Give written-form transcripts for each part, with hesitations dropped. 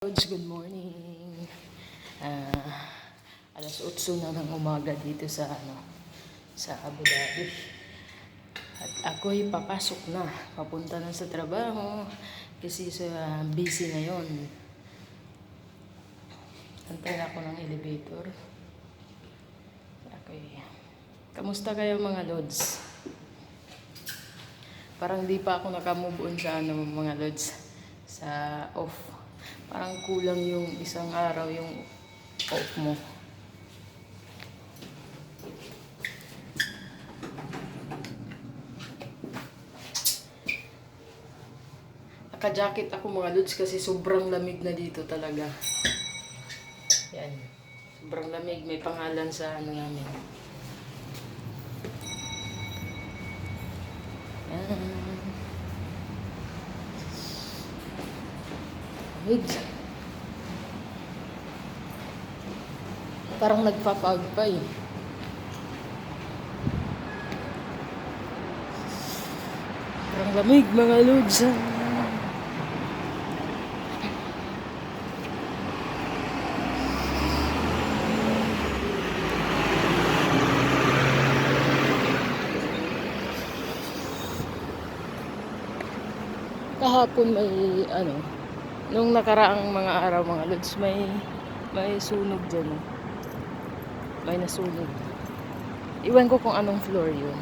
Good morning. Alas 8 na ng umaga dito sa Abu Dhabi. At ako'y papasok na, papunta na sa trabaho kasi sa busy ngayon. Antay ako ng elevator. Okay. Kamusta kayo mga lods? Parang di pa ako nakamove on sa mga lods sa off. Parang kulang yung isang araw yung off mo. Naka-jacket ako mga lods kasi sobrang lamig na dito talaga. Yan. Sobrang lamig. May pangalan sa namin. Yan. Lamig. Parang nagpapag pa eh. Parang lamig mga lods. Kahapon may nung nakaraang mga araw mga lods may sunog dyan. May nasunog. Iwan ko kung anong floor yun.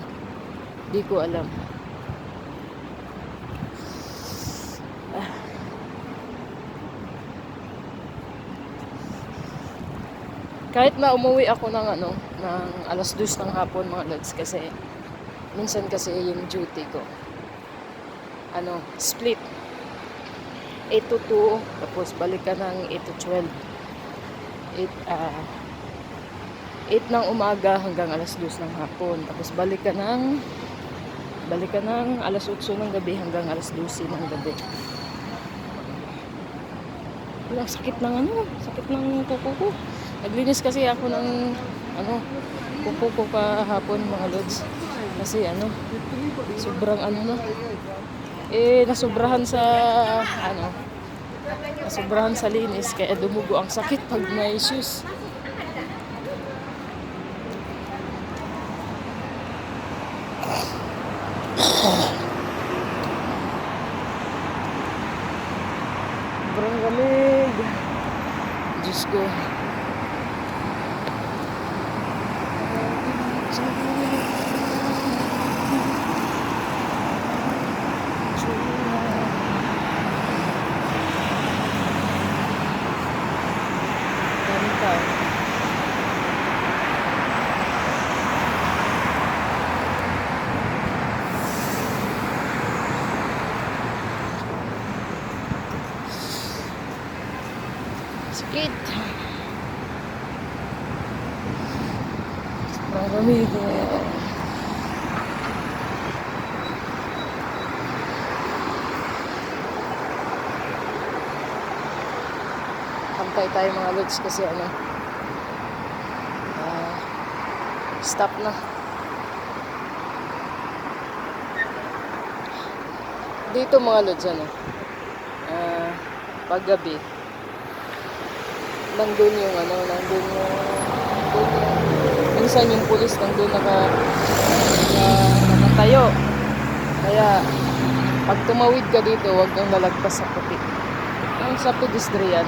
Di ko alam. Kahit na umuwi ako ng alas 2 ng hapon mga lods kasi minsan kasi yung duty ko split 8 to 2 tapos balik ka ng 8 to 12 8 ng umaga hanggang alas 2 ng hapon tapos balik ka ng alas 8 ng gabi hanggang alas 12 ng gabi. Ang sakit ng kuko ko. Naglinis kasi ako ng kuko ko kahapon mga lods kasi sobrang nasobrahan sa linis kaya dumugo ang sakit pag may shoes. Sobrang lamig. Diyos ko. Sakit. Sobrang lamig. Hantay tayo mga lods kasi stop na. Dito mga lods paggabi nandun yung minsan yung pulis nandun nakatayo. Kaya pag tumawid ka dito, huwag kang lalagpas sa puti. Sa pedestrian,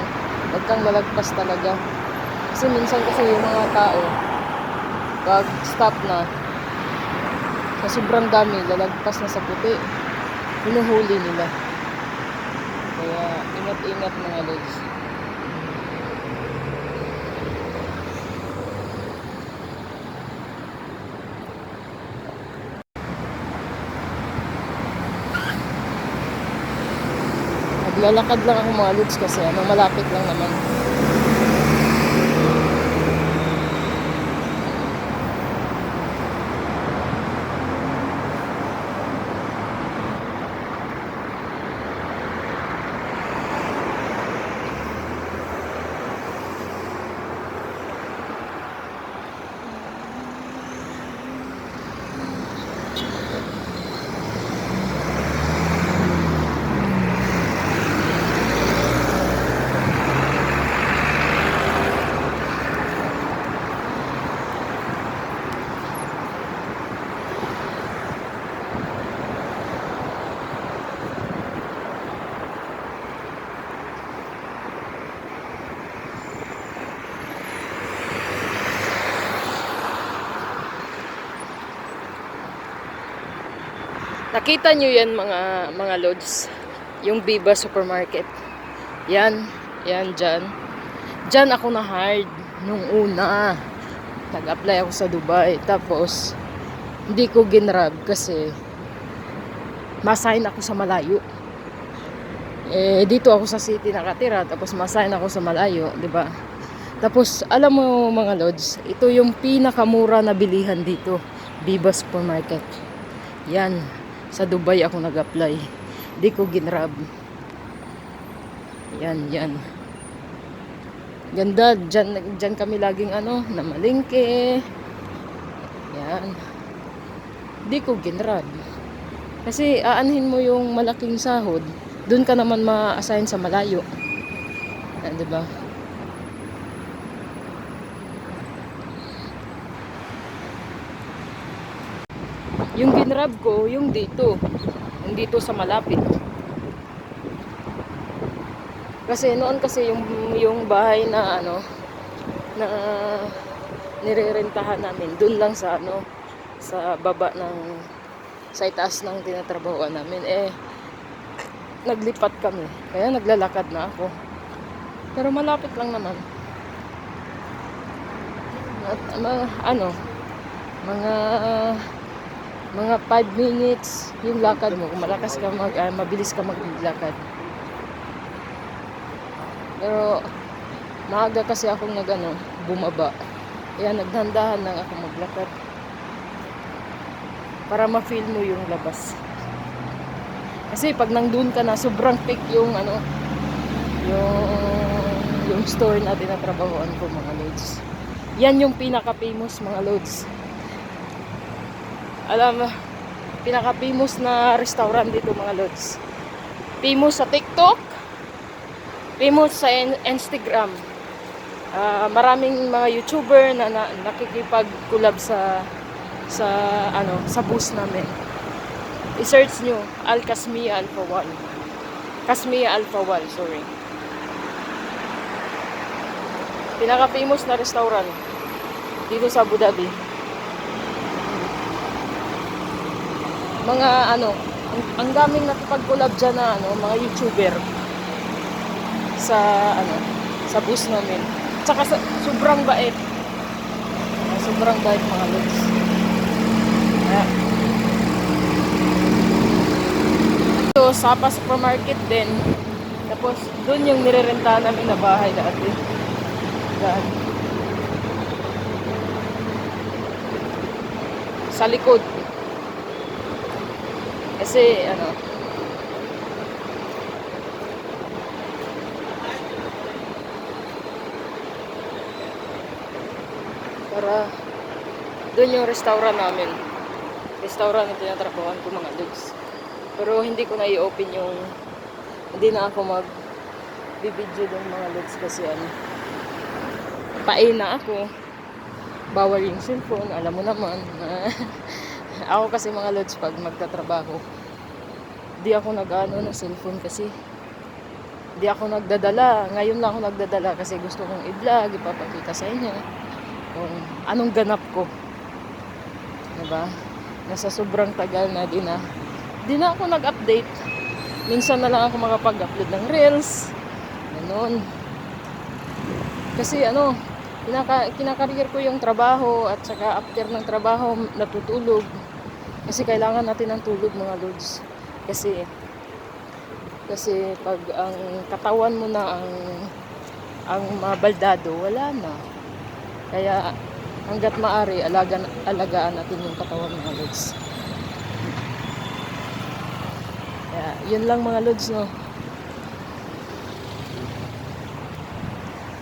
huwag kang lalagpas talaga. Kasi minsan kasi yung mga tao, pag stop na, sa sobrang dami, lalagpas na sa puti. Hinuhuli nila. Kaya ingat-ingat mga lods. Naglalakad lang ako mga lods kasi malapit lang naman. Nakita nyo yan mga lods. Yung Viva Supermarket. Yan. Yan dyan. Dyan ako na-hired nung una. Nag-apply ako sa Dubai. Tapos, hindi ko ginrab kasi masign ako sa malayo. Dito ako sa city nakatira. Tapos, masign ako sa malayo. Diba? Tapos, alam mo mga lods, ito yung pinakamura na bilihan dito. Viva Supermarket. Yan. Sa Dubai ako nag-apply. Di ko ginrab. Yan, yan. Ganda. Dyan kami laging namalingke. Yan. Di ko ginrab. Kasi aanhin mo yung malaking sahod. Doon ka naman ma-assign sa malayo. Yan, diba? Yung ginrab ko, yung dito sa malapit. Kasi noon kasi yung bahay na na nirerentahan namin doon lang sa sa baba sa itaas ng tinatrabahoan namin. Naglipat kami. Kaya naglalakad na ako. Pero malapit lang naman. At mga 5 minutes yung lakad mo. Kung malakas ka mabilis ka maglakad. Pero maaga kasi akong bumaba. Kaya nagdandahan lang ako maglakad. Para ma-feel mo yung labas. Kasi pag nandun ka na, sobrang peak yung yung store na tinatrabahoan ko mga loads. Yan yung pinaka-famous mga loads. Alam mo, pinaka-famous na restaurant dito mga lods. Famous sa TikTok, famous sa Instagram. Maraming mga YouTuber na nakikipag-collab sa bus namin. I-search nyo, Al-Kasmiya Alfawal. Kasmiya Alfawal, sorry. Pinaka-famous na restaurant dito sa Abu Dhabi. Mga ang daming nakipag-collab dyan na mga YouTuber sa sa bus namin. Tsaka sobrang bait. Sobrang bait mga lods. Ito Sapa Supermarket din. Tapos doon yung nirerentahan namin na bahay dati. Yan. Sa likod. Kasi para doon yung restaurant namin. Restaurant na tinatrabahoan ko mga lods. Pero hindi ko na i-open hindi na ako mag-video doon mga lods kasi pain na ako. Bawal yung cellphone, alam mo naman. Ako kasi mga lods pag magtatrabaho, di ako nag-ano ng cellphone kasi di ako nagdadala. Ngayon lang ako nagdadala kasi gusto kong i-vlog, ipapakita sa inyo kung anong ganap ko. Diba? Nasa sobrang tagal na di na ako nag-update. Minsan na lang ako makapag-upload ng reels. Ganon. Kasi kinakareer ko yung trabaho at saka after ng trabaho natutulog. Kasi kailangan natin ng tulog mga lods. Kasi pag ang katawan mo na ang mabaldado, wala na. Kaya hangga't maaari alagaan natin yung katawan mga lods. Kaya yun lang mga lods, no.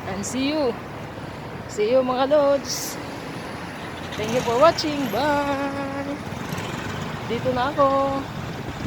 And see you mga lods. Thank you for watching. Bye. Dito na ako.